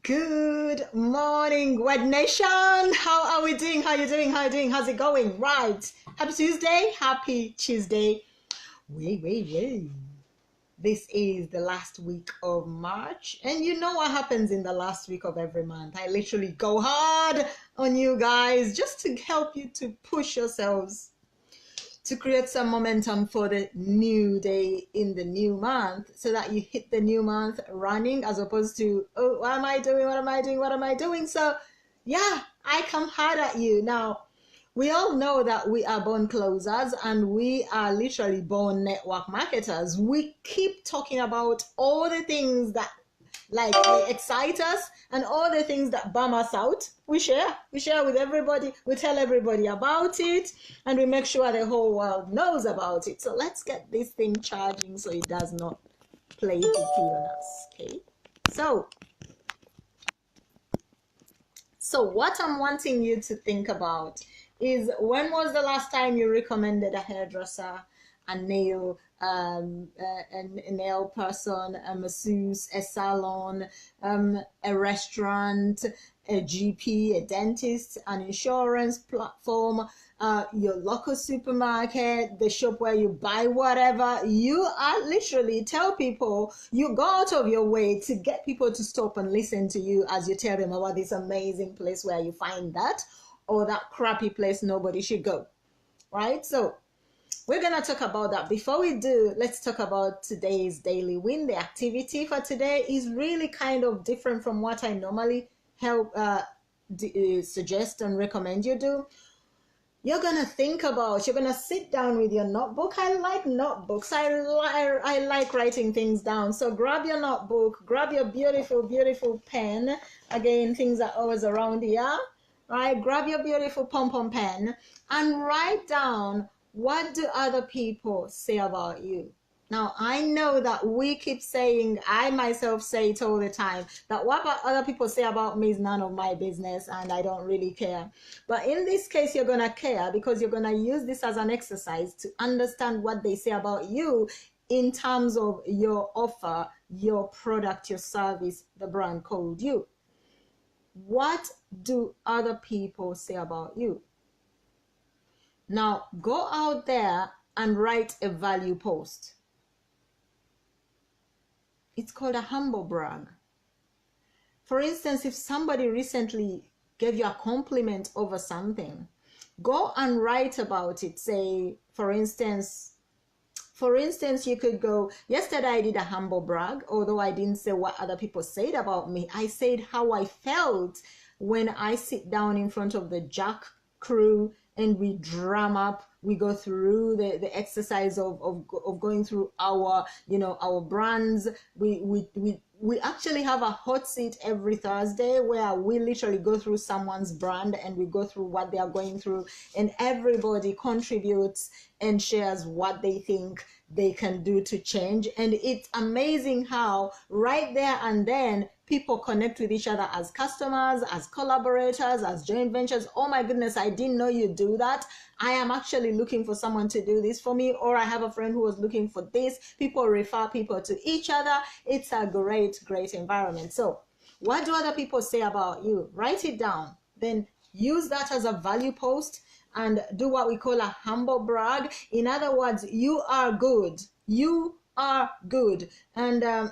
Good morning, Wed Nation. How are we doing? How are you doing? How are you doing? How's it going? Right. Happy Tuesday. Happy Tuesday. Wait. This is the last week of March. And you know what happens in the last week of every month. I literally go hard on you guys just to help you to push yourselves to create some momentum for the new day in the new month so that you hit the new month running as opposed to, oh, what am I doing? So yeah, I come hard at you. Now, we all know that we are born closers and we are literally born network marketers. We keep talking about all the things that excite us and all the things that bum us out. We share with everybody. We tell everybody about it and we make sure the whole world knows about it. So let's get this thing charging so it does not play TP on us. Okay, so what I'm wanting you to think about is, when was the last time you recommended a hairdresser, a nail person, a masseuse, a salon, a restaurant, a GP, a dentist, an insurance platform, your local supermarket, the shop where you buy whatever? You are literally tell people, you go out of your way to get people to stop and listen to you as you tell them about this amazing place where you find that, or that crappy place nobody should go, right? So we're going to talk about that. Before we do, let's talk about today's daily win. The activity for today is really kind of different from what I normally suggest and recommend you do. You're going to sit down with your notebook. I like notebooks. I like writing things down. So grab your notebook, grab your beautiful pen. Again, things are always around here, right? Grab your beautiful pom-pom pen and write down, what do other people say about you? Now, I know that we keep saying, I myself say it all the time, that what other people say about me is none of my business and I don't really care. But in this case, you're going to care because you're going to use this as an exercise to understand what they say about you in terms of your offer, your product, your service, the brand called you. What do other people say about you? Now, go out there and write a value post. It's called a humble brag. For instance, if somebody recently gave you a compliment over something, go and write about it. Say, for instance, you could go, yesterday I did a humble brag, although I didn't say what other people said about me. I said how I felt when I sit down in front of the Jack crew and we drum up, we go through the exercise of going through our brands. We actually have a hot seat every Thursday where we literally go through someone's brand and we go through what they are going through, and everybody contributes and shares what they think they can do to change. And it's amazing how right there and then people connect with each other as customers, as collaborators, as joint ventures. Oh my goodness, I didn't know you do that. I am actually looking for someone to do this for me, or I have a friend who was looking for this. People refer people to each other. It's a great environment. So what do other people say about you? Write it down. Then use that as a value post and do what we call a humble brag. In other words, you are good. You are good. And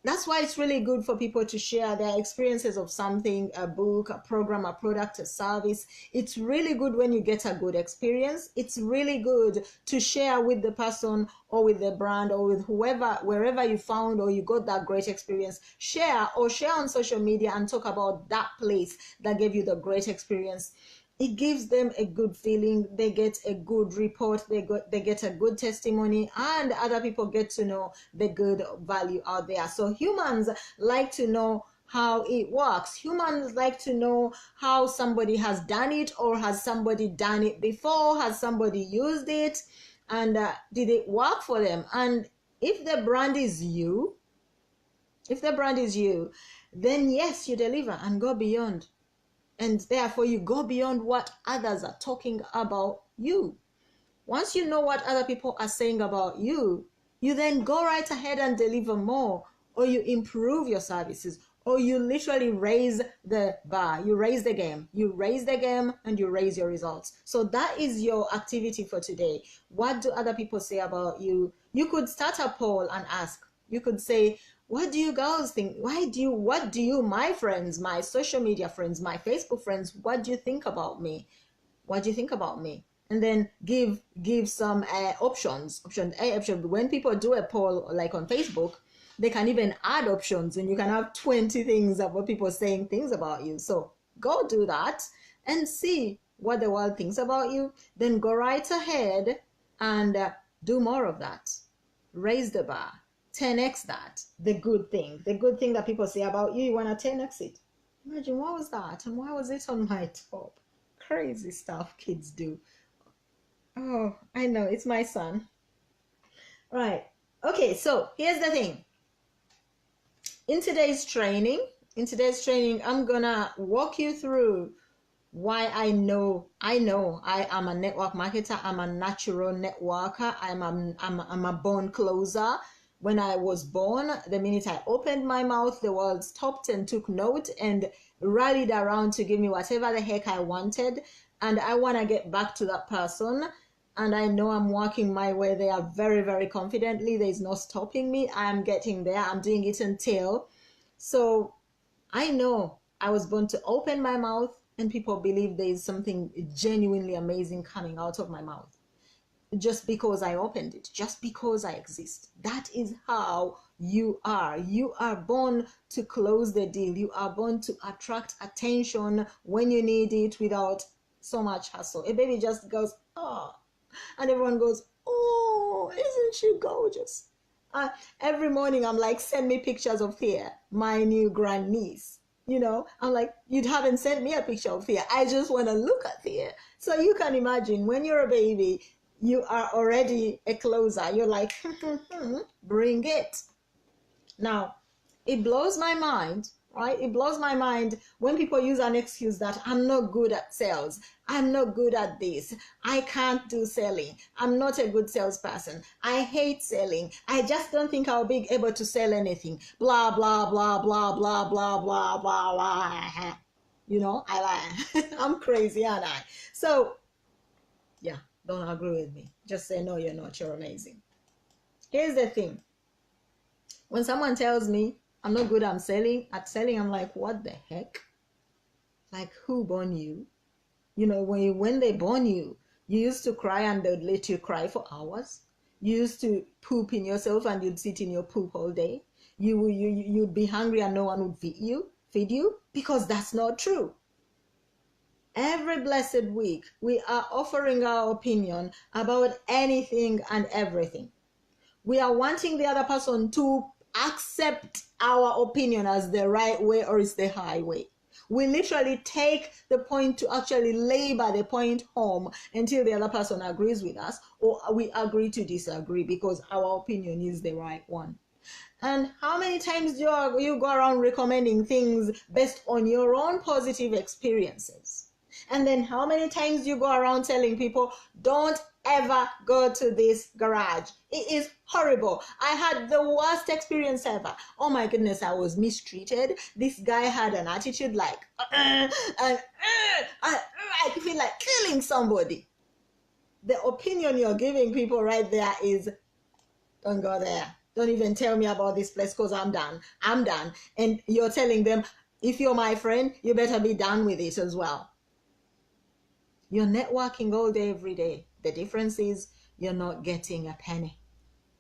that's why it's really good for people to share their experiences of something, a book, a program, a product, a service. It's really good when you get a good experience. It's really good to share with the person or with the brand or with whoever, wherever you found or you got that great experience. Share on social media and talk about that place that gave you the great experience. It gives them a good feeling. They get a good report. They get a good testimony, and other people get to know the good value out there. So humans like to know how it works. Humans like to know how somebody has done it, or has somebody done it before? Has somebody used it? And did it work for them? And if the brand is you, then yes, you deliver and go beyond. And therefore, you go beyond what others are talking about you. Once you know what other people are saying about you, you then go right ahead and deliver more, or you improve your services, or you literally raise the bar, you raise the game, and you raise your results. So that is your activity for today. What do other people say about you? You could start a poll and ask. You could say, what do you girls think? What do you, my friends, my social media friends, my Facebook friends, what do you think about me? What do you think about me? And then give some options. Option A, option B. When people do a poll like on Facebook, they can even add options, and you can have 20 things about people saying things about you. So go do that and see what the world thinks about you. Then go right ahead and do more of that. Raise the bar. 10x that. The good thing that people say about you, you want to 10x it. Imagine, what was that? And why was it on my top? Crazy stuff kids do. Oh, I know, it's my son. Right. Okay, so here's the thing. In today's training, I'm gonna walk you through why I know I am a network marketer. I'm a natural networker. I'm a born closer. When I was born, the minute I opened my mouth, the world stopped and took note and rallied around to give me whatever the heck I wanted. And I want to get back to that person. And I know I'm walking my way there very, very confidently. There's no stopping me. I'm getting there. I'm doing it until. So I know I was born to open my mouth, and people believe there is something genuinely amazing coming out of my mouth. Just because I opened it, just because I exist. That is how you are. You are born to close the deal. You are born to attract attention when you need it without so much hassle. A baby just goes, oh, and everyone goes, oh, isn't she gorgeous? Every morning I'm like, send me pictures of Thea, my new grandniece. You know, I'm like, you haven't sent me a picture of Thea. I just want to look at Thea. So you can imagine, when you're a baby, you are already a closer. You're like, bring it. Now, it blows my mind, right? It blows my mind when people use an excuse that I'm not good at sales. I'm not good at this. I can't do selling. I'm not a good salesperson. I hate selling. I just don't think I'll be able to sell anything. Blah, blah, blah, blah, blah, blah, blah, blah, blah. You know, I lie. I'm crazy, aren't I? So, yeah. Don't agree with me. Just say, no, you're not. You're amazing. Here's the thing. When someone tells me I'm not good at selling, I'm like, what the heck? Like, who born you? You know, when they born you, you used to cry and they'd let you cry for hours. You used to poop in yourself and you'd sit in your poop all day. You'd be hungry and no one would feed you, because that's not true. Every blessed week, we are offering our opinion about anything and everything. We are wanting the other person to accept our opinion as the right way or it's the highway. We literally take the point to actually labor the point home until the other person agrees with us, or we agree to disagree because our opinion is the right one. And how many times do you go around recommending things based on your own positive experiences? And then how many times you go around telling people, don't ever go to this garage. It is horrible. I had the worst experience ever. Oh my goodness, I was mistreated. This guy had an attitude like, I feel like killing somebody. The opinion you're giving people right there is, don't go there. Don't even tell me about this place because I'm done. I'm done. And you're telling them, if you're my friend, you better be done with it as well. You're networking all day, every day. The difference is you're not getting a penny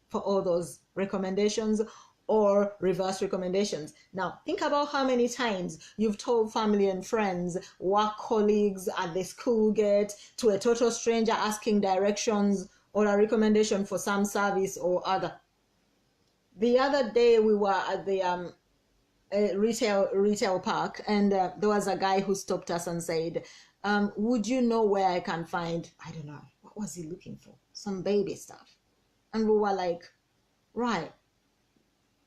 for all those recommendations or reverse recommendations. Now, think about how many times you've told family and friends, work colleagues at the school gate, to a total stranger asking directions or a recommendation for some service or other. The other day we were at the retail park, and there was a guy who stopped us and said, would you know where I can find, I don't know, what was he looking for? Some baby stuff. And we were like, right,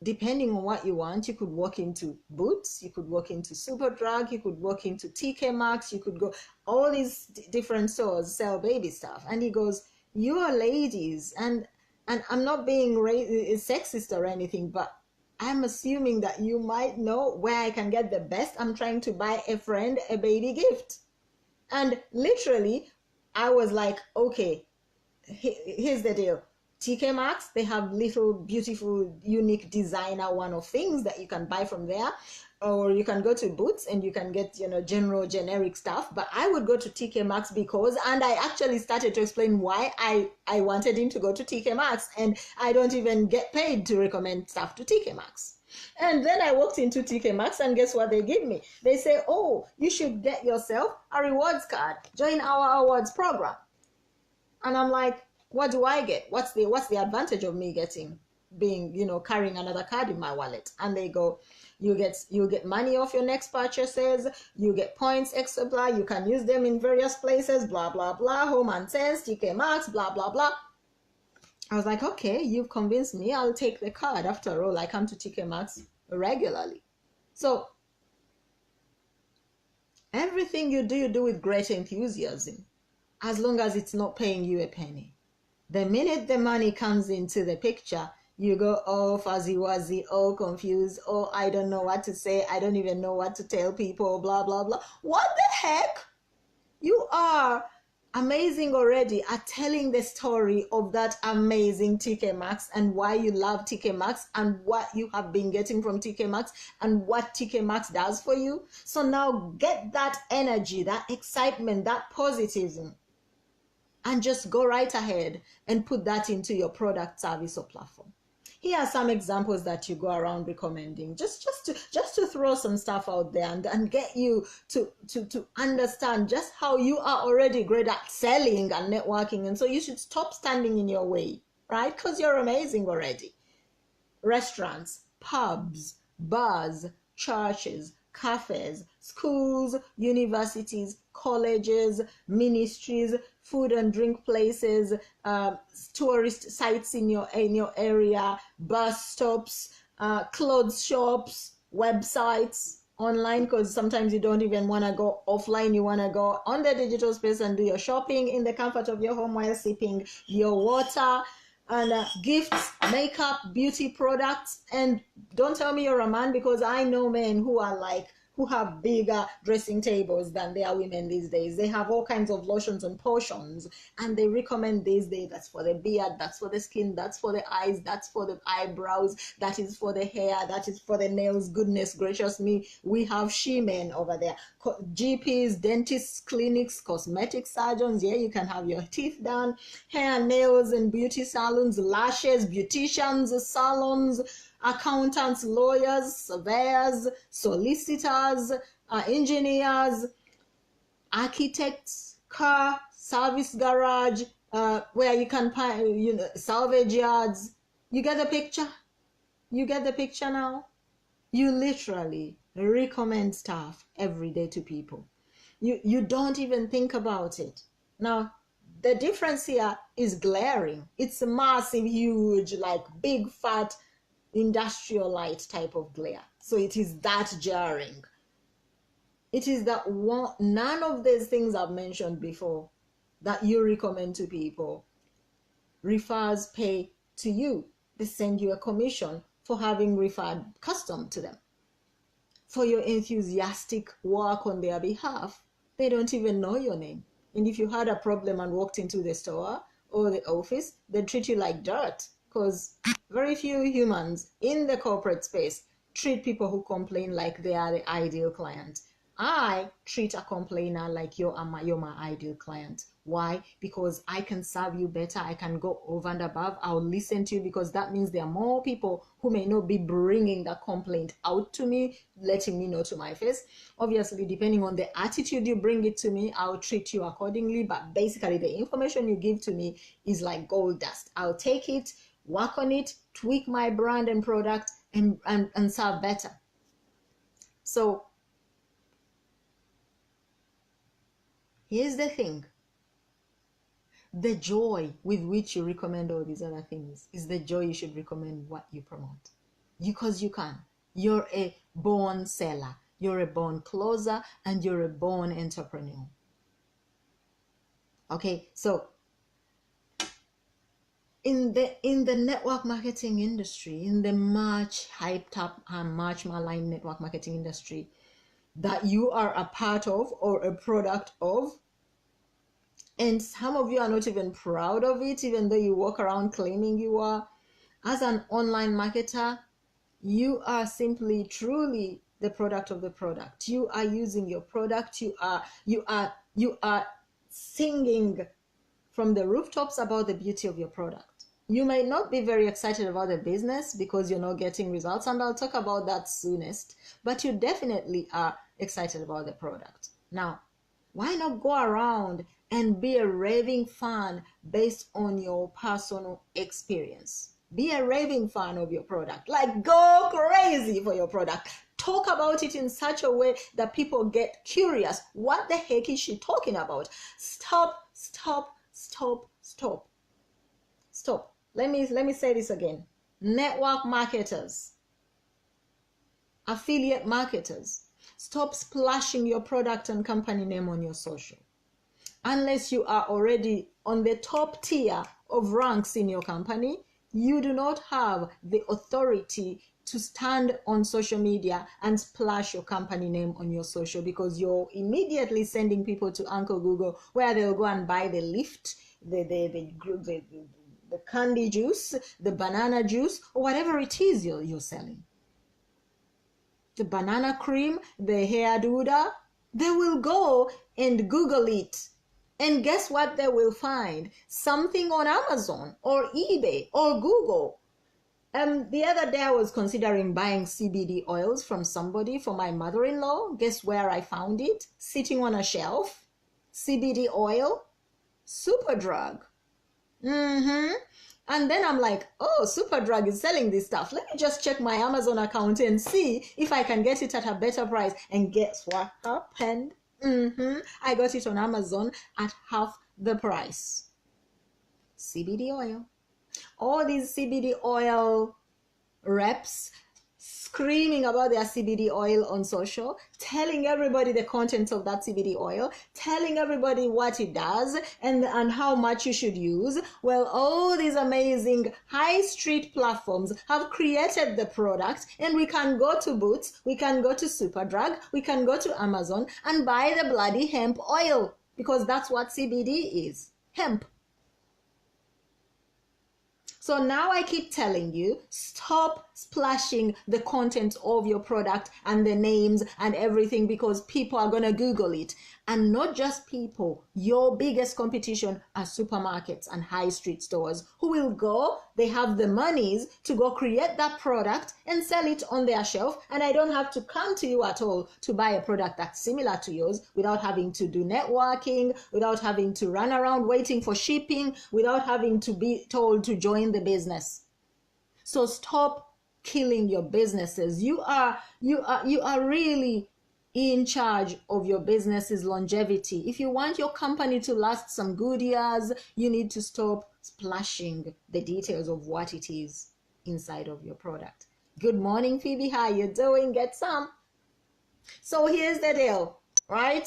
depending on what you want, you could walk into Boots, you could walk into Superdrug, you could walk into TK Maxx, you could go, all these different stores sell baby stuff. And he goes, you are ladies, and I'm not being sexist or anything, but I'm assuming that you might know where I can get the best. I'm trying to buy a friend a baby gift. And literally, I was like, okay, here's the deal. TK Maxx, they have little beautiful unique designer one-off things that you can buy from there, or you can go to Boots and you can get, you know, general generic stuff. But I would go to TK Maxx because, and I actually started to explain why I wanted him to go to TK Maxx, and I don't even get paid to recommend stuff to TK Maxx. And then I walked into TK Maxx, and guess what they give me? They say, oh, you should get yourself a rewards card, join our awards program. And I'm like, what do I get? What's the advantage of me being, you know, carrying another card in my wallet? And they go, you get money off your next purchases, you get points extra, blah, you can use them in various places, blah blah blah, Home and Sense, TK Maxx, blah blah blah. I was like, okay, you've convinced me, I'll take the card. After all, I come to TK Maxx regularly. So everything you do with great enthusiasm, as long as it's not paying you a penny. The minute the money comes into the picture, you go all fuzzy-wuzzy, all confused, oh, I don't know what to say, I don't even know what to tell people, blah, blah, blah. What the heck? You are amazing already at telling the story of that amazing TK Maxx and why you love TK Maxx and what you have been getting from TK Maxx and what TK Maxx does for you. So now get that energy, that excitement, that positivism, and just go right ahead and put that into your product, service, or platform. Here are some examples that you go around recommending, just to throw some stuff out there and get you to understand just how you are already great at selling and networking. And so you should stop standing in your way, right? Because you're amazing already. Restaurants, pubs, bars, churches, cafes, schools, universities, colleges, ministries, food and drink places, tourist sites in your area, bus stops, clothes shops, websites, online, because sometimes you don't even want to go offline. You want to go on the digital space and do your shopping in the comfort of your home while sipping your water. And gifts, makeup, beauty products. And don't tell me you're a man, because I know men who have bigger dressing tables than their women these days. They have all kinds of lotions and potions, and they recommend these days, that's for the beard, that's for the skin, that's for the eyes, that's for the eyebrows, that is for the hair, that is for the nails. Goodness gracious me, we have she-men over there. GPs, dentists, clinics, cosmetic surgeons. Yeah, you can have your teeth done, hair, nails, and beauty salons, lashes, beauticians, salons, accountants, lawyers, surveyors, solicitors, engineers, architects, car service garage, where you can find, you know, salvage yards. You get the picture? You get the picture now? You literally recommend stuff every day to people. You don't even think about it. Now, the difference here is glaring. It's a massive, huge, like big, fat, industrial light type of glare. So it is that jarring. It is that one, none of these things I've mentioned before that you recommend to people refers pay to you. They send you a commission for having referred custom to them. For your enthusiastic work on their behalf, they don't even know your name. And if you had a problem and walked into the store or the office, they'd treat you like dirt, because very few humans in the corporate space treat people who complain like they are the ideal client. I treat a complainer like you're my ideal client. Why? Because I can serve you better. I can go over and above. I'll listen to you, because that means there are more people who may not be bringing that complaint out to me, letting me know to my face. Obviously, depending on the attitude you bring it to me, I'll treat you accordingly. But basically, the information you give to me is like gold dust. I'll take it, work on it, tweak my brand and product, and serve better. So here's the thing. The joy with which you recommend all these other things is the joy you should recommend what you promote. Because you can. You're a born seller. You're a born closer, and you're a born entrepreneur. Okay, so in the network marketing industry, in the much hyped up and much maligned network marketing industry that you are a part of or a product of, and some of you are not even proud of it, even though you walk around claiming you are. As an online marketer, you are simply truly the product of the product. You are using your product. You are singing from the rooftops about the beauty of your product. You may not be very excited about the business because you're not getting results, and I'll talk about that soonest, but you definitely are excited about the product. Now, why not go around and be a raving fan based on your personal experience? Be a raving fan of your product. Like, go crazy for your product. Talk about it in such a way that people get curious. What the heck is she talking about? Stop. Let me say this again. Network marketers, affiliate marketers, stop splashing your product and company name on your social. Unless you are already on the top tier of ranks in your company, you do not have the authority to stand on social media and splash your company name on your social, because you're immediately sending people to Uncle Google, where they'll go and buy the lift, the candy juice, the banana juice, or whatever it is you're selling. The banana cream, the hair duda. They will go and Google it. And guess what they will find? Something on Amazon or eBay or Google. The other day I was considering buying CBD oils from somebody for my mother-in-law. Guess where I found it? Sitting on a shelf. CBD oil, Superdrug. And then I'm like, oh, Superdrug is selling this stuff. Let me just check my Amazon account and see if I can get it at a better price. And guess what happened? I got it on Amazon at half the price. CBD oil. All these CBD oil reps screaming about their CBD oil on social, telling everybody the contents of that CBD oil, telling everybody what it does and how much you should use. Well, all these amazing high street platforms have created the product, and we can go to Boots, we can go to Superdrug, we can go to Amazon and buy the bloody hemp oil, because that's what CBD is, hemp. So now I keep telling you, stop splashing the content of your product and the names and everything, because people are going to Google it. And not just people, your biggest competition are supermarkets and high street stores who will go, they have the monies to go create that product and sell it on their shelf. And I don't have to come to you at all to buy a product that's similar to yours without having to do networking, without having to run around waiting for shipping, without having to be told to join the business. So stop killing your businesses. You are really in charge of your business's longevity. If you want your company to last some good years, you need to stop splashing the details of what it is inside of your product. Good morning, Phoebe. How you doing? Get some. So here's the deal, right?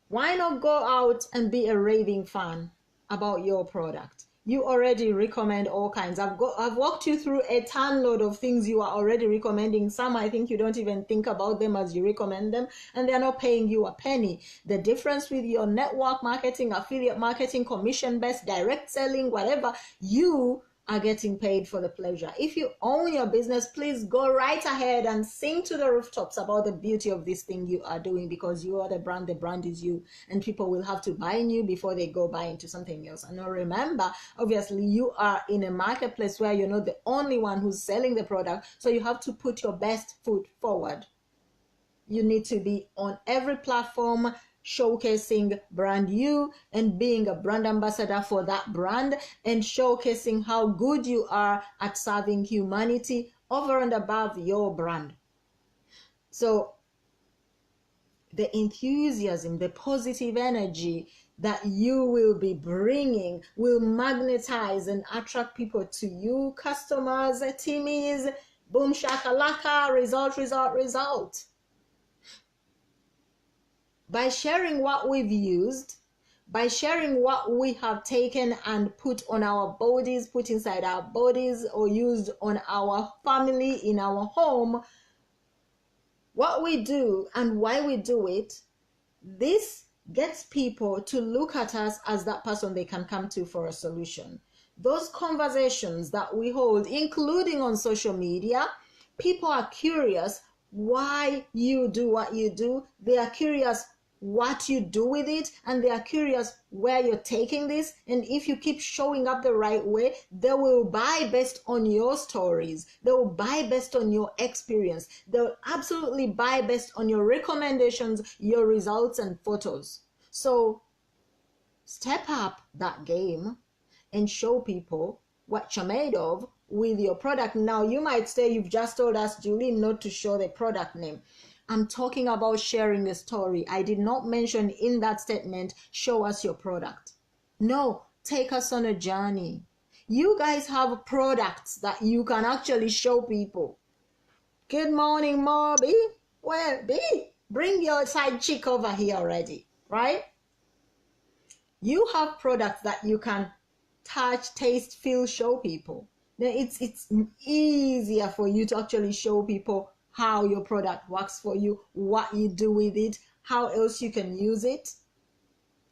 Why not go out and be a raving fan about your product? You already recommend all kinds. I've walked you through a ton load of things you are already recommending. Some I think you don't even think about them as you recommend them, and they're not paying you a penny. The difference with your network marketing, affiliate marketing, commission-based, direct selling, whatever, you are getting paid for the pleasure. If you own your business, please go right ahead and sing to the rooftops about the beauty of this thing you are doing, because you are the brand is you, and people will have to buy in you before they go buy into something else. And now remember, obviously you are in a marketplace where you're not the only one who's selling the product, so you have to put your best foot forward. You need to be on every platform showcasing brand you and being a brand ambassador for that brand, and showcasing how good you are at serving humanity over and above your brand. So the enthusiasm, the positive energy that you will be bringing will magnetize and attract people to you, customers, teamies, boom shakalaka, result. By sharing what we've used, by sharing what we have taken and put on our bodies, put inside our bodies, or used on our family, in our home, what we do and why we do it, this gets people to look at us as that person they can come to for a solution. Those conversations that we hold, including on social media, people are curious why you do what you do. They are curious what you do with it, and they are curious where you're taking this. And if you keep showing up the right way, they will buy based on your stories. They will buy based on your experience. They'll absolutely buy based on your recommendations, your results, and photos. So step up that game and show people what you're made of with your product. Now, you might say, you've just told us, Julie, not to show the product name. I'm talking about sharing a story. I did not mention in that statement, show us your product. No, take us on a journey. You guys have products that you can actually show people. Good morning, Morby. Well, B, bring your side chick over here already, right? You have products that you can touch, taste, feel, show people. Then it's easier for you to actually show people how your product works for you, what you do with it, how else you can use it.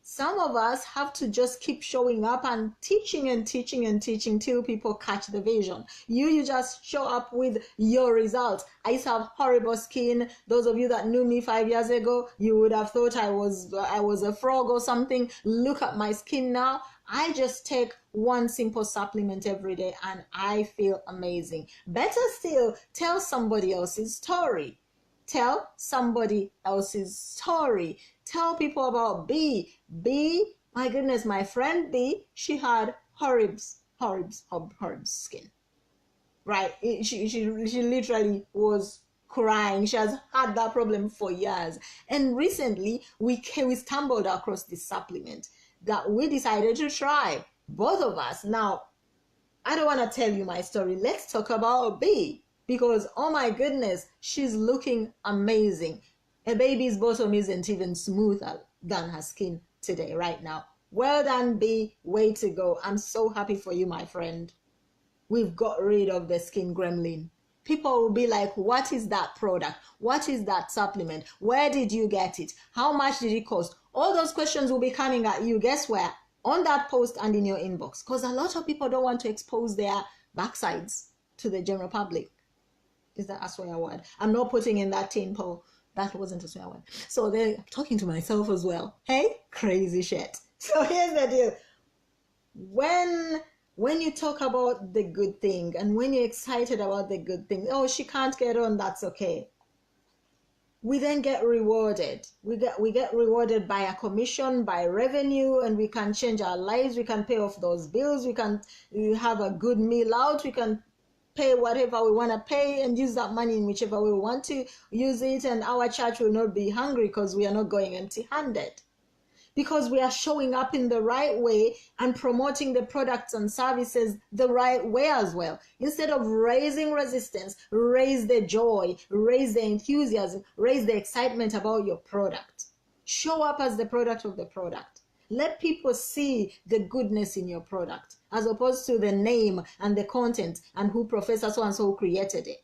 Some of us have to just keep showing up and teaching and teaching and teaching till people catch the vision. You just show up with your results. I used to have horrible skin. Those of you that knew me 5 years ago, you would have thought I was a frog or something. Look at my skin now. I just take one simple supplement every day and I feel amazing. Better still, tell somebody else's story. Tell somebody else's story. Tell people about B. B, my goodness, my friend B, she had horrible skin. Right? She literally was crying. She has had that problem for years. And recently, we stumbled across this supplement that we decided to try, both of us. Now, I don't want to tell you my story. Let's talk about B, because oh my goodness, she's looking amazing. A baby's bottom isn't even smoother than her skin today, right now. Well done, B. Way to go. I'm so happy for you, my friend. We've got rid of the skin gremlin. People will be like, what is that product? What is that supplement? Where did you get it? How much did it cost? All those questions will be coming at you. Guess where? On that post and in your inbox. Because a lot of people don't want to expose their backsides to the general public. Is that a swear word? I'm not putting in that tin pole. That wasn't a swear word. So they're talking to myself as well. Hey, crazy shit. So here's the deal. When you talk about the good thing and when you're excited about the good thing, oh, she can't get on, that's okay. We then get rewarded. We get rewarded by a commission, by revenue, and we can change our lives. We can pay off those bills. We can have a good meal out. We can pay whatever we want to pay and use that money in whichever way we want to use it. And our church will not be hungry because we are not going empty-handed. Because we are showing up in the right way and promoting the products and services the right way as well. Instead of raising resistance, raise the joy, raise the enthusiasm, raise the excitement about your product. Show up as the product of the product. Let people see the goodness in your product, as opposed to the name and the content and who Professor so-and-so created it.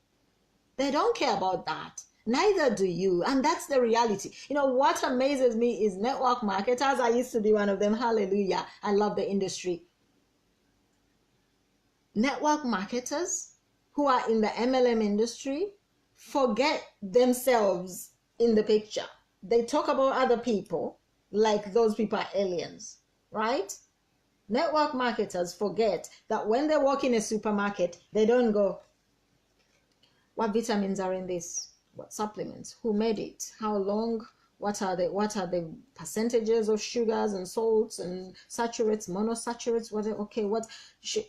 They don't care about that. Neither do you. And that's the reality. You know, what amazes me is network marketers. I used to be one of them. Hallelujah. I love the industry. Network marketers who are in the MLM industry forget themselves in the picture. They talk about other people like those people are aliens, right? Network marketers forget that when they walk in a supermarket, they don't go, what vitamins are in this? What supplements? Who made it? How long? What are the percentages of sugars and salts and saturates, monosaturates?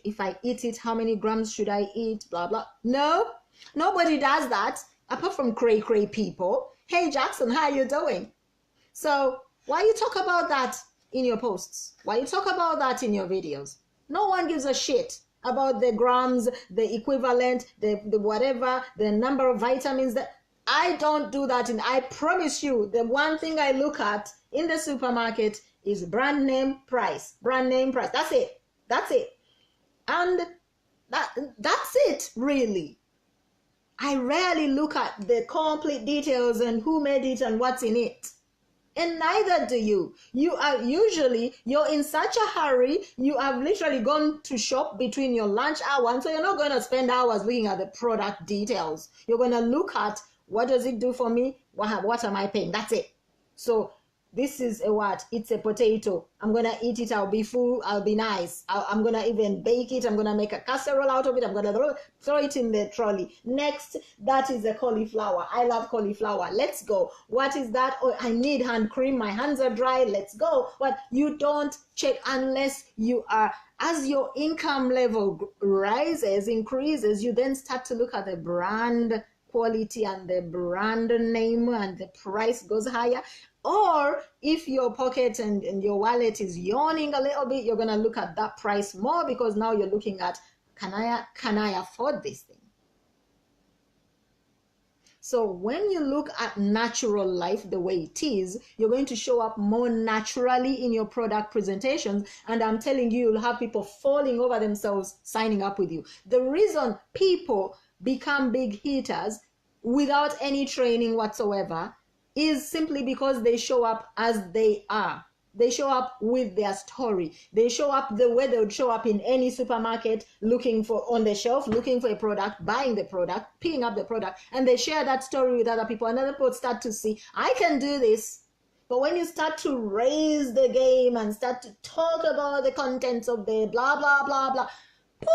If I eat it, how many grams should I eat? Blah blah. No, nobody does that apart from cray people. Hey Jackson, how are you doing? So why you talk about that in your posts? Why you talk about that in your videos? No one gives a shit about the grams, the equivalent, the whatever, the number of vitamins that. I don't do that. And I promise you, the one thing I look at in the supermarket is brand name price. Brand name price. That's it. That's it. And that's it, really. I rarely look at the complete details and who made it and what's in it. And neither do you. You're in such a hurry. You have literally gone to shop between your lunch hour. And so you're not going to spend hours looking at the product details. You're going to look at, what does it do for me? What am I paying? That's it. So this is a what? It's a potato. I'm going to eat it. I'll be full. I'll be nice. I'm going to even bake it. I'm going to make a casserole out of it. I'm going to throw it in the trolley. Next, that is a cauliflower. I love cauliflower. Let's go. What is that? Oh, I need hand cream. My hands are dry. Let's go. But you don't check unless you are, as your income level increases, you then start to look at the brand quality and the brand name, and the price goes higher. Or if your pocket and your wallet is yawning a little bit, you're going to look at that price more, because now you're looking at, can I afford this thing? So when you look at natural life the way it is, you're going to show up more naturally in your product presentations. And I'm telling you, you'll have people falling over themselves signing up with you. The reason people become big hitters without any training whatsoever is simply because they show up as they are. They show up with their story. They show up the way they would show up in any supermarket, looking for, on the shelf, looking for a product, buying the product, picking up the product, and they share that story with other people. And other people start to see, I can do this. But when you start to raise the game and start to talk about the contents of the blah, blah, blah, blah, boop,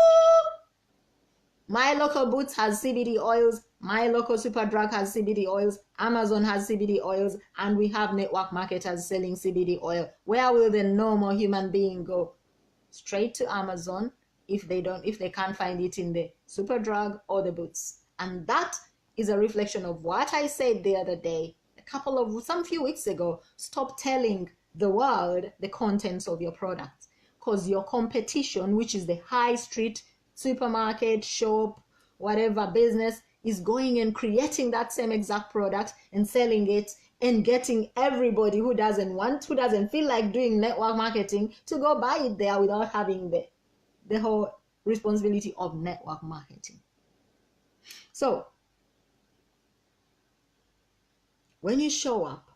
my local Boots has CBD oils. My local Superdrug has CBD oils. Amazon has CBD oils. And we have network marketers selling CBD oil. Where will the normal human being go? Straight to Amazon if they can't find it in the Superdrug or the Boots. And that is a reflection of what I said the other day, some few weeks ago. Stop telling the world the contents of your product, because your competition, which is the high street supermarket, shop, whatever business, is going and creating that same exact product and selling it and getting everybody who doesn't feel like doing network marketing to go buy it there without having the whole responsibility of network marketing. So when you show up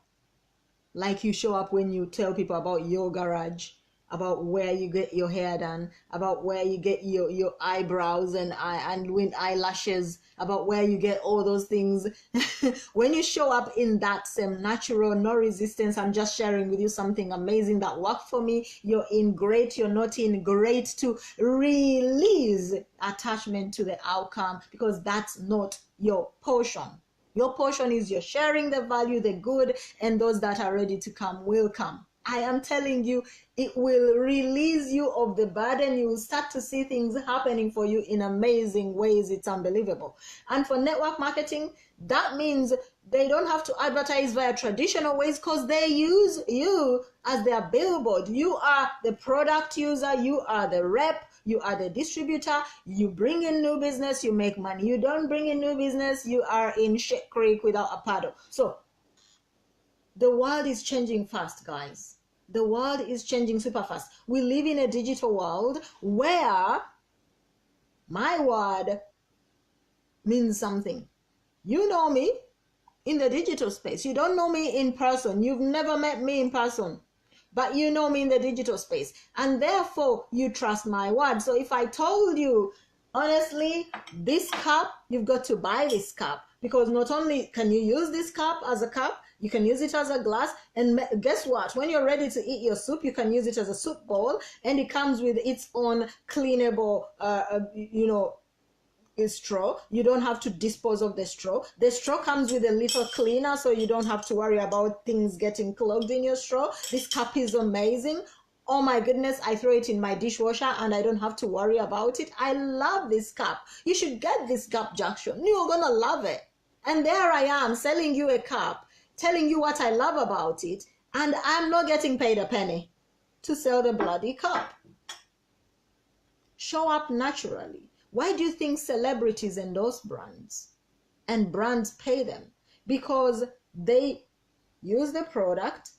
like you show up when you tell people about your garage, about where you get your hair done, about where you get your eyebrows and eyelashes, about where you get all those things. When you show up in that same natural, no resistance, I'm just sharing with you something amazing that worked for me. You're in great, you're not in great, to release attachment to the outcome, because that's not your portion. Your portion is you're sharing the value, the good, and those that are ready to come will come. I am telling you, it will release you of the burden. You will start to see things happening for you in amazing ways. It's unbelievable. And for network marketing, that means they don't have to advertise via traditional ways, because they use you as their billboard. You are the product user. You are the rep. You are the distributor. You bring in new business. You make money. You don't bring in new business. You are in shit creek without a paddle. So the world is changing fast, guys. The world is changing super fast. We live in a digital world where my word means something. You know me in the digital space. You don't know me in person. You've never met me in person, but you know me in the digital space. And therefore, you trust my word. So if I told you, honestly, this cup, you've got to buy this cup, because not only can you use this cup as a cup, you can use it as a glass. And guess what? When you're ready to eat your soup, you can use it as a soup bowl, and it comes with its own cleanable, straw. You don't have to dispose of the straw. The straw comes with a little cleaner, so you don't have to worry about things getting clogged in your straw. This cup is amazing. Oh my goodness, I throw it in my dishwasher and I don't have to worry about it. I love this cup. You should get this cup, Jackson. You're gonna love it. And there I am selling you a cup, telling you what I love about it, and I'm not getting paid a penny to sell the bloody cup. Show up naturally. Why do you think celebrities endorse brands and brands pay them? because they use the product.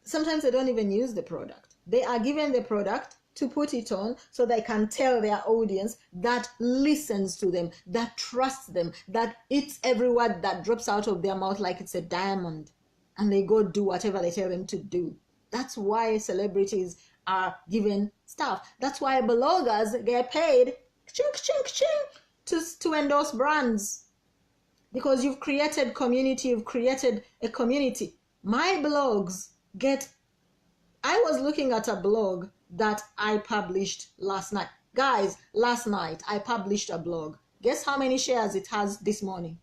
Sometimes they don't even use the product. They are given the product to put it on so they can tell their audience that listens to them, that trusts them, that eats every word that drops out of their mouth like it's a diamond, and they go do whatever they tell them to do. That's why celebrities are given stuff. That's why bloggers get paid chink, chink, chink to endorse brands, because you've created community, you've created a community. My blogs get, I was looking at a blog that I published last night. Guys, last night I published a blog. Guess how many shares it has this morning?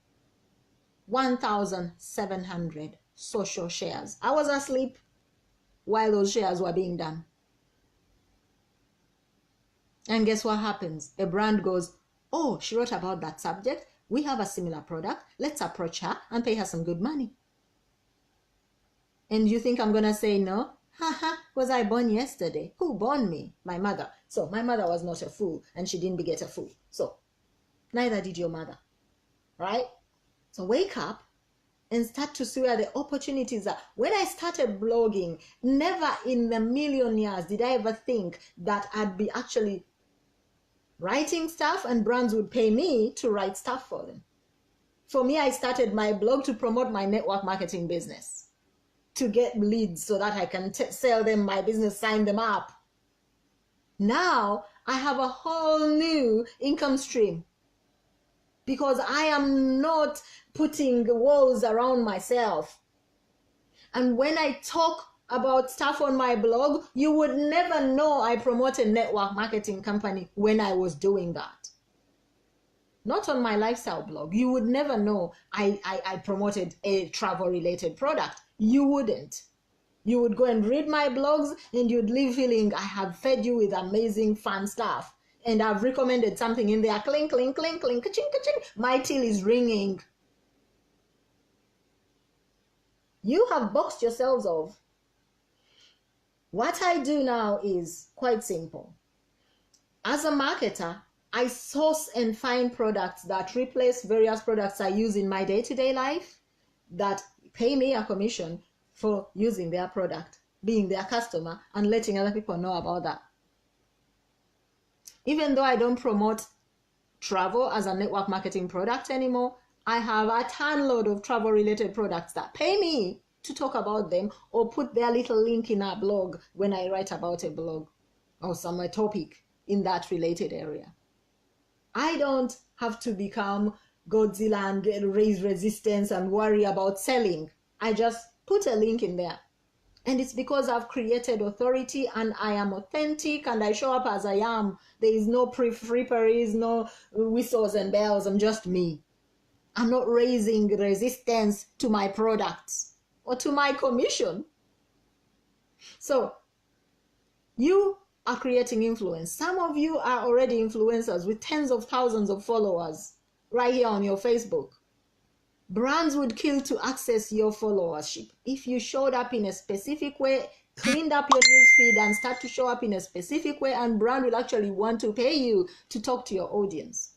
1,700 social shares. I was asleep while those shares were being done. And guess what happens? A brand goes, oh, she wrote about that subject. We have a similar product. Let's approach her and pay her some good money. And you think I'm going to say no? Haha, was I born yesterday? Who born me? My mother. So my mother was not a fool, and she didn't beget a fool. So neither did your mother, right? So wake up and start to see where the opportunities are. When I started blogging, never in a million years did I ever think that I'd be actually writing stuff and brands would pay me to write stuff for them. For me, I started my blog to promote my network marketing business, to get leads so that I can sell them my business, sign them up. Now I have a whole new income stream because I am not putting walls around myself. And when I talk about stuff on my blog, you would never know I promote a network marketing company when I was doing that. Not on my lifestyle blog. You would never know I promoted a travel related product. You wouldn't. You would go and read my blogs and you'd leave feeling I have fed you with amazing fun stuff. And I've recommended something in there. Clink, clink, clink, clink, ka-ching, ka-ching. My till is ringing. You have boxed yourselves off. What I do now is quite simple. As a marketer, I source and find products that replace various products I use in my day-to-day life that pay me a commission for using their product, being their customer, and letting other people know about that. Even though I don't promote travel as a network marketing product anymore, I have a ton load of travel related products that pay me to talk about them or put their little link in a blog when I write about a blog or some topic in that related area. I don't have to become Godzilla and raise resistance and worry about selling. I just put a link in there. And it's because I've created authority and I am authentic and I show up as I am. There is no fripperies, no whistles and bells. I'm just me. I'm not raising resistance to my products or to my commission. So you are creating influence. Some of you are already influencers with tens of thousands of followers right here on your Facebook. Brands would kill to access your followership if you showed up in a specific way, cleaned up your newsfeed and start to show up in a specific way, and brand will actually want to pay you to talk to your audience.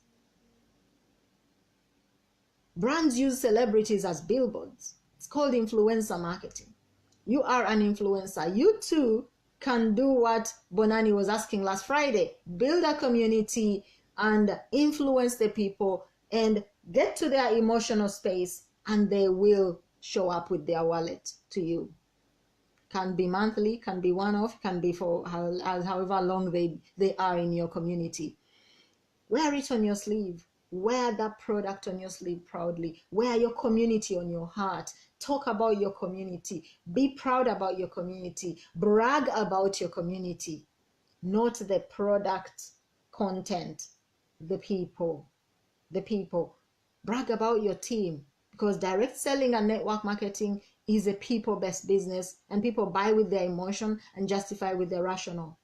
Brands use celebrities as billboards. It's called influencer marketing. You are an influencer. You too can do what Bonani was asking last Friday. Build a community and influence the people and get to their emotional space, and they will show up with their wallet to you. Can be monthly, can be one-off, can be for however long they are in your community. Wear it on your sleeve. Wear that product on your sleeve proudly. Wear your community on your heart. Talk about your community. Be proud about your community. Brag about your community. Not the product content, the people. The people. Brag about your team, because direct selling and network marketing is a people-based business, and people buy with their emotion and justify with their rational.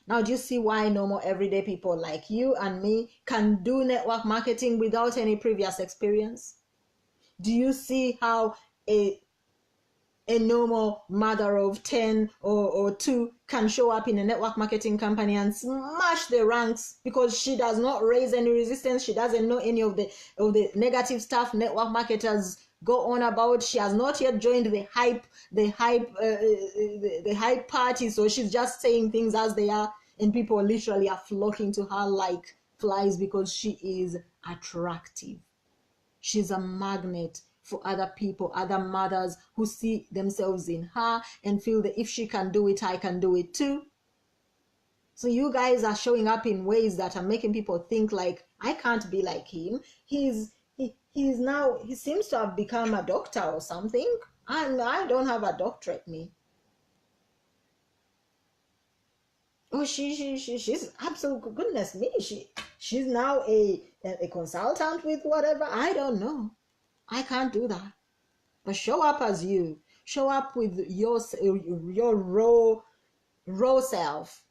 Now, do you see why normal everyday people like you and me can do network marketing without any previous experience? Do you see how a a normal mother of 10 or 2 can show up in a network marketing company and smash the ranks because she does not raise any resistance. She doesn't know any of the negative stuff network marketers go on about. She has not yet joined the hype party, so she's just saying things as they are, and people literally are flocking to her like flies because she is attractive. She's a magnet for other people, other mothers who see themselves in her and feel that if she can do it, I can do it too. So you guys are showing up in ways that are making people think like, I can't be like him. He seems to have become a doctor or something. I don't have a doctorate, me. Oh, she's absolute goodness me. She's now a consultant with whatever. I don't know. I can't do that. But show up as you. Show up with your raw self.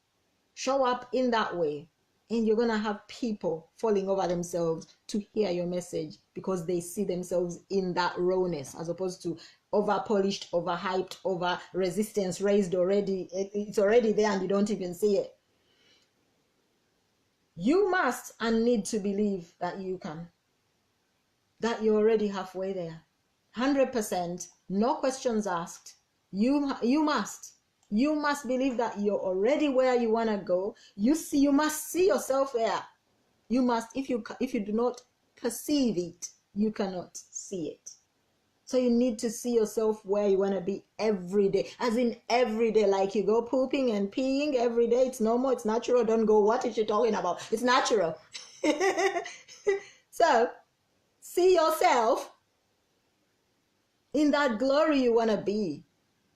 Show up in that way. And you're going to have people falling over themselves to hear your message because they see themselves in that rawness as opposed to over-polished, over-hyped, over-resistance raised already. It's already there and you don't even see it. You must and need to believe that you can. That you're already halfway there. 100%, no questions asked. You must believe that you're already where you want to go. You must see yourself there. You must. If you do not perceive it, you cannot see it. So you need to see yourself where you want to be every day. As in every day, like you go pooping and peeing every day. It's normal, it's natural. Don't go, what is she talking about? It's natural. So see yourself in that glory you want to be,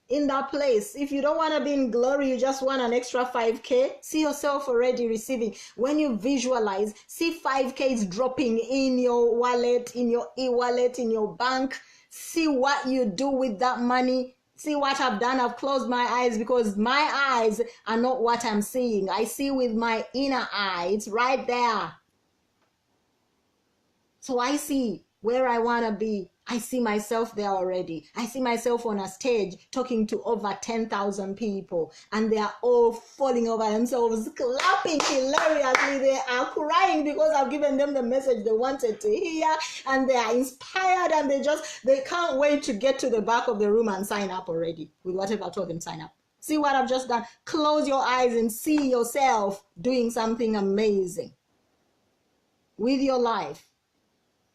in that place. If you don't want to be in glory, you just want an extra 5K, see yourself already receiving. When you visualize, see 5Ks dropping in your wallet, in your e-wallet, in your bank. See what you do with that money. See what I've done. I've closed my eyes because my eyes are not what I'm seeing. I see with my inner eye. It's right there. So I see where I want to be. I see myself there already. I see myself on a stage talking to over 10,000 people and they are all falling over themselves, clapping hilariously. They are crying because I've given them the message they wanted to hear and they are inspired and they can't wait to get to the back of the room and sign up already with whatever I told them sign up. See what I've just done? Close your eyes and see yourself doing something amazing with your life.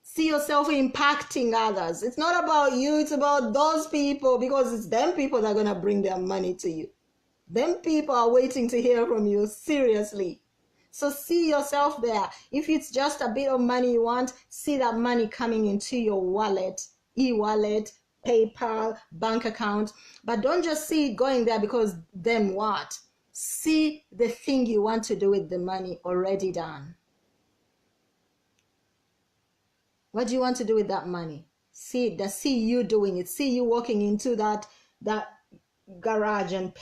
See yourself impacting others. It's not about you, it's about those people because it's them people that are going to bring their money to you. Them people are waiting to hear from you, seriously. So see yourself there. If it's just a bit of money you want, see that money coming into your wallet, e-wallet, PayPal, bank account. But don't just see it going there because then what? See the thing you want to do with the money already done. What do you want to do with that money? See you doing it. See you walking into that garage and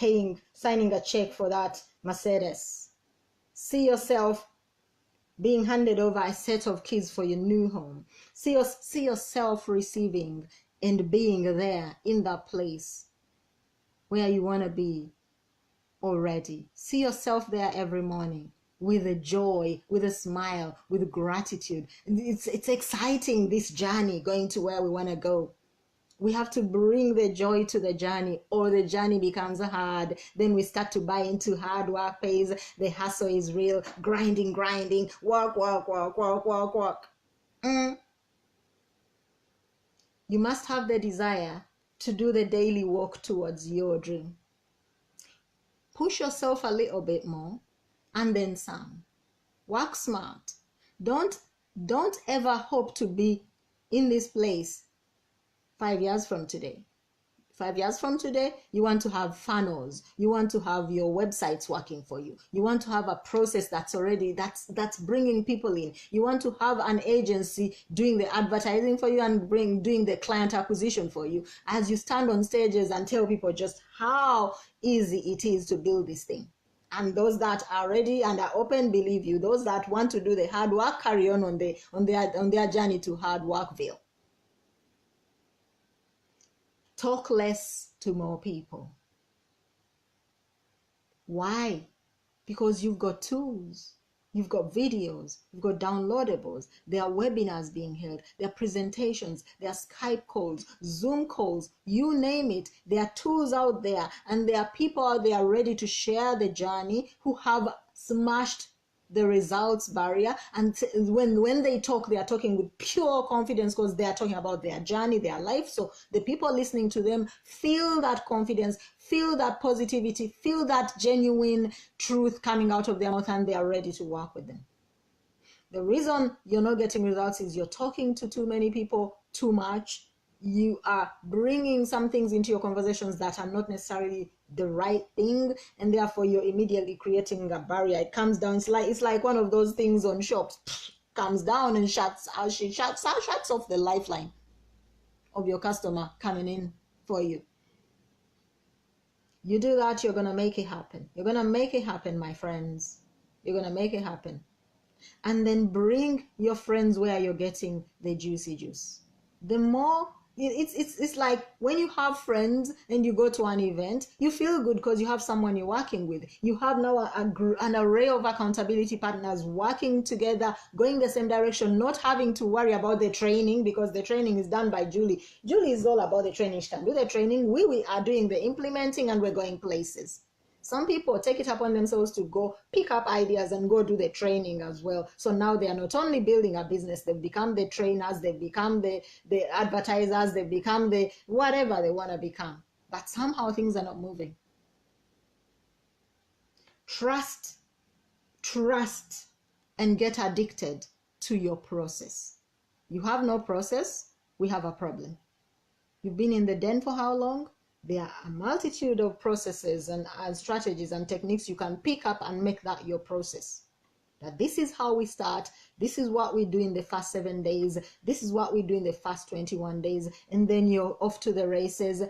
signing a check for that Mercedes. See yourself being handed over a set of keys for your new home. See yourself receiving and being there in that place where you want to be already. See yourself there every morning. With a joy, with a smile, with gratitude. It's exciting, this journey going to where we want to go. We have to bring the joy to the journey or the journey becomes hard. Then we start to buy into hard work pays. The hustle is real. Grinding, work. You must have the desire to do the daily walk towards your dream. Push yourself a little bit more. And then some. Work smart. Don't ever hope to be in this place 5 years from today. 5 years from today, you want to have funnels. You want to have your websites working for you. You want to have a process that's bringing people in. You want to have an agency doing the advertising for you and doing the client acquisition for you as you stand on stages and tell people just how easy it is to build this thing. And those that are ready and are open, believe you. Those that want to do the hard work, carry on their journey to hard Workville. Talk less to more people. Why? Because you've got tools. You've got videos, you've got downloadables, there are webinars being held, there are presentations, there are Skype calls, Zoom calls, you name it. There are tools out there, and there are people out there ready to share the journey who have smashed the results barrier. And when they talk, they are talking with pure confidence because they are talking about their journey, their life. So the people listening to them feel that confidence, feel that positivity, feel that genuine truth coming out of their mouth, and they are ready to work with them. The reason you're not getting results is you're talking to too many people too much. You are bringing some things into your conversations that are not necessarily the right thing, and therefore you're immediately creating a barrier. It comes down. It's like one of those things on shops, comes down and shuts off the lifeline of your customer coming in for you. You do that, you're gonna make it happen. You're gonna make it happen, my friends. You're gonna make it happen. And then bring your friends where you're getting the juicy juice. The more it's like when you have friends and you go to an event, you feel good because you have someone you're working with. You have now an array of accountability partners working together, going the same direction, not having to worry about the training because the training is done by Julie. Julie is all about the training. She can do the training. We are doing the implementing, and we're going places. Some people take it upon themselves to go pick up ideas and go do the training as well. So now they are not only building a business, they've become the trainers, they've become the advertisers, they've become the whatever they want to become. But somehow things are not moving. Trust, and get addicted to your process. You have no process, we have a problem. You've been in the den for how long? There are a multitude of processes and strategies and techniques you can pick up and make that your process. That this is how we start. This is what we do in the first 7 days. This is what we do in the first 21 days. And then you're off to the races.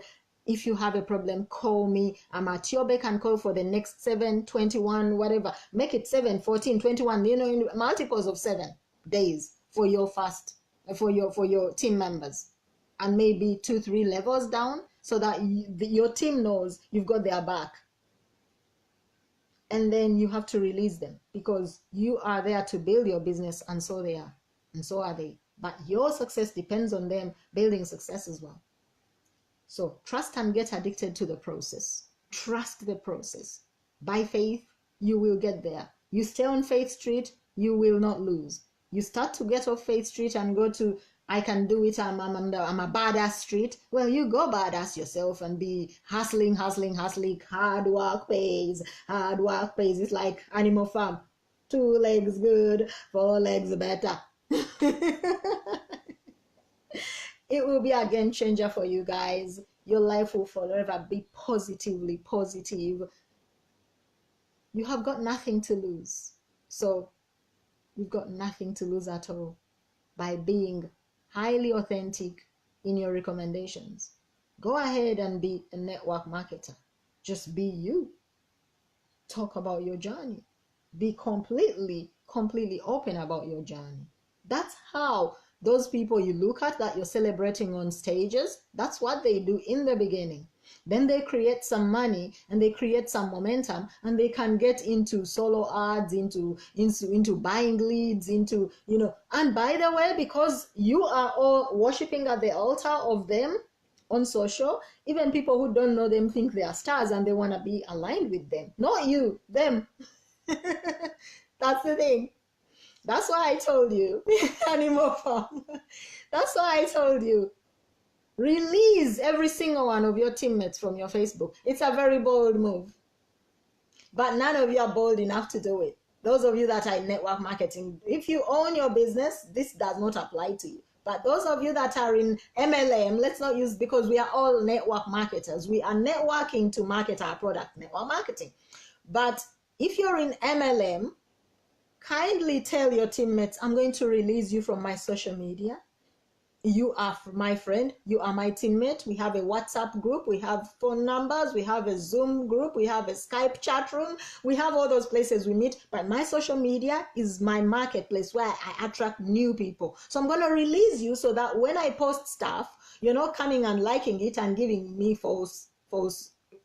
If you have a problem, call me. I'm at your beck and call for the next 7, 21, whatever. Make it 7, 14, 21, in multiples of 7 days for your for your team members. And maybe 2, 3 levels down, so that your team knows you've got their back. And then you have to release them because you are there to build your business, and so they are, and so are they. But your success depends on them building success as well. So trust and get addicted to the process. Trust the process. By faith, you will get there. You stay on Faith Street, you will not lose. You start to get off Faith Street and go to I can do it, I'm a badass street. Well, you go badass yourself and be hustling. Hard work pays. It's like Animal Farm. 2 legs good, 4 legs better. It will be a game changer for you guys. Your life will forever be positively positive. You have got nothing to lose. So you've got nothing to lose at all by being highly authentic in your recommendations. Go ahead and be a network marketer. Just be you. Talk about your journey. Be completely open about your journey. That's how those people you look at that you're celebrating on stages, that's what they do in the beginning. Then they create some money and they create some momentum, and they can get into solo ads, into buying leads, into, and by the way, because you are all worshiping at the altar of them on social, even people who don't know them think they are stars and they want to be aligned with them. Not you, them. That's the thing. That's why I told you, Animal Farm. That's why I told you. Release every single one of your teammates from your Facebook. It's a very bold move. But none of you are bold enough to do it. Those of you that are in network marketing, if you own your business, this does not apply to you. But those of you that are in MLM, let's not use, because we are all network marketers. We are networking to market our product, network marketing. But if you're in MLM, kindly tell your teammates, I'm going to release you from my social media. you are my friend, you are my teammate. We have a WhatsApp group, we have phone numbers, we have a Zoom group, we have a Skype chat room, we have all those places we meet. But my social media is my marketplace where I attract new people. So I'm going to release you so that when I post stuff, you're not coming and liking it and giving me false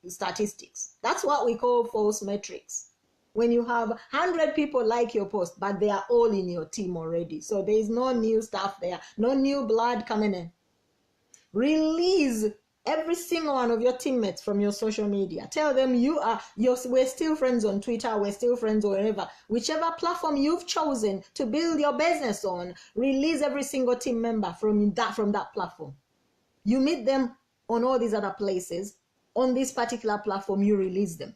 statistics. That's what we call false metrics. When you have 100 people like your post, but they are all in your team already. So there is no new stuff there, no new blood coming in. Release every single one of your teammates from your social media. Tell them we're still friends on Twitter, we're still friends wherever. Whichever platform you've chosen to build your business on, release every single team member from that platform. You meet them on all these other places. On this particular platform, you release them.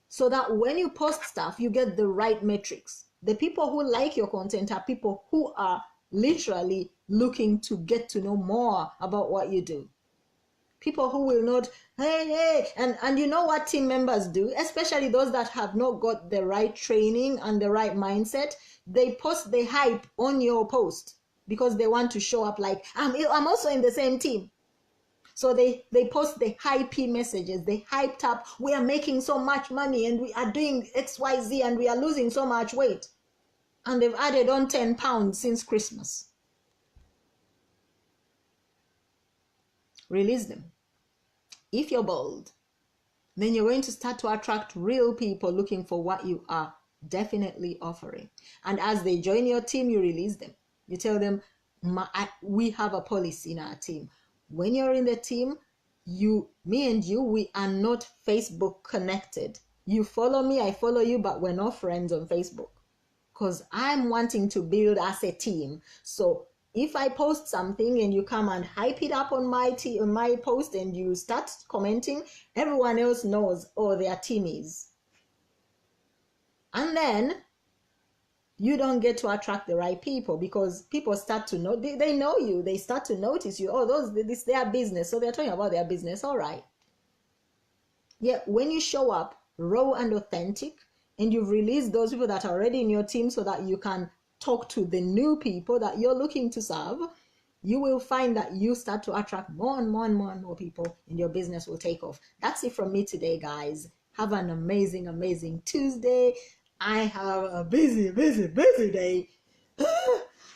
So that when you post stuff, you get the right metrics. The people who like your content are people who are literally looking to get to know more about what you do. People who will not, hey, and you know what team members do, especially those that have not got the right training and the right mindset, they post the hype on your post because they want to show up like, I'm also in the same team. So they post the hypey messages, they hyped up, we are making so much money and we are doing XYZ and we are losing so much weight. And they've added on 10 pounds since Christmas. Release them. If you're bold, then you're going to start to attract real people looking for what you are definitely offering. And as they join your team, you release them. You tell them, we have a policy in our team. When you're in the team, me and you, we are not Facebook connected. You follow me, I follow you, but we're not friends on Facebook. Because I'm wanting to build as a team. So if I post something and you come and hype it up on my post and you start commenting, everyone else knows, oh, their team is. And then you don't get to attract the right people because people start to know, they know you, they start to notice you. Oh, this their business. So they're talking about their business. All right. Yeah, when you show up raw and authentic and you've released those people that are already in your team so that you can talk to the new people that you're looking to serve, you will find that you start to attract more and more and more and more people and your business will take off. That's it from me today, guys. Have an amazing, amazing Tuesday. I have a busy day.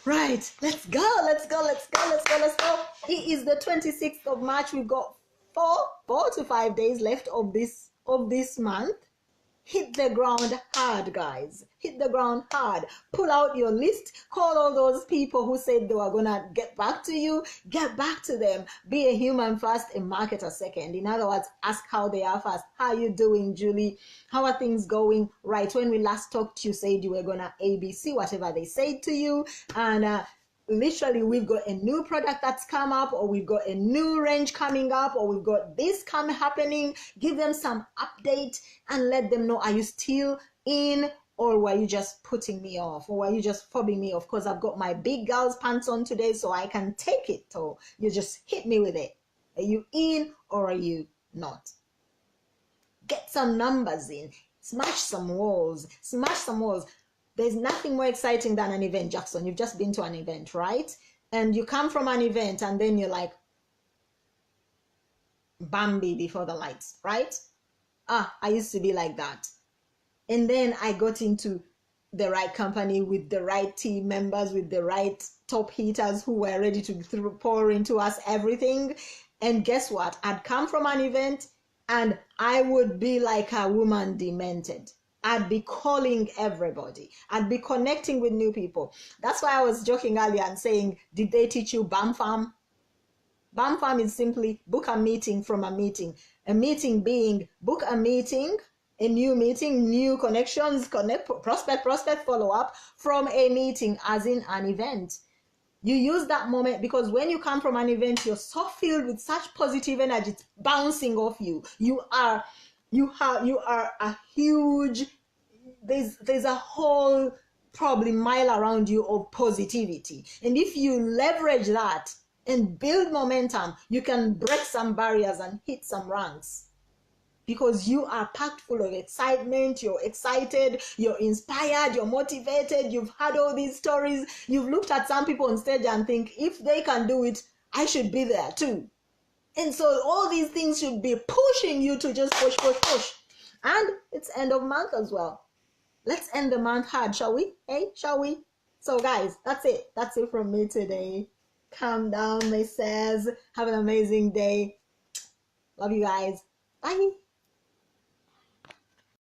Right, let's go. It is the 26th of March. We've got 4 to 5 days left of this month. Hit the ground hard, guys. Hit the ground hard. Pull out your list. Call all those people who said they were going to get back to you. Get back to them. Be a human first, a marketer second. In other words, ask how they are first. How are you doing, Julie? How are things going? Right, when we last talked, you said you were going to ABC, whatever they said to you. And literally, we've got a new product that's come up, or we've got a new range coming up, or we've got this happening. Give them some update and let them know, are you still in, or were you just putting me off, or were you just fobbing me off because I've got my big girl's pants on today so I can take it, or you just hit me with it. Are you in or are you not? Get some numbers in. Smash some walls. There's nothing more exciting than an event, Jackson. You've just been to an event, right? And you come from an event and then you're like Bambi before the lights, right? I used to be like that. And then I got into the right company with the right team members, with the right top hitters who were ready to pour into us everything. And guess what? I'd come from an event and I would be like a woman demented. I'd be calling everybody. I'd be connecting with new people. That's why I was joking earlier and saying, did they teach you BAMFAM? BAMFAM is simply book a meeting from a meeting. A meeting being book a meeting, a new meeting, new connections, prospect, follow up from a meeting, as in an event. You use that moment because when you come from an event, you're so filled with such positive energy, it's bouncing off you. You are a huge, there's a whole probably mile around you of positivity. And if you leverage that and build momentum, you can break some barriers and hit some ranks. because you are packed full of excitement. You're excited, you're inspired, you're motivated, you've had all these stories. You've looked at some people on stage and think, if they can do it, I should be there too. And so all these things should be pushing you to just push, push, push. And it's end of month as well. Let's end the month hard, shall we? Hey, shall we? So guys, that's it. That's it from me today. Calm down, Mrs. Have an amazing day. Love you guys. Bye.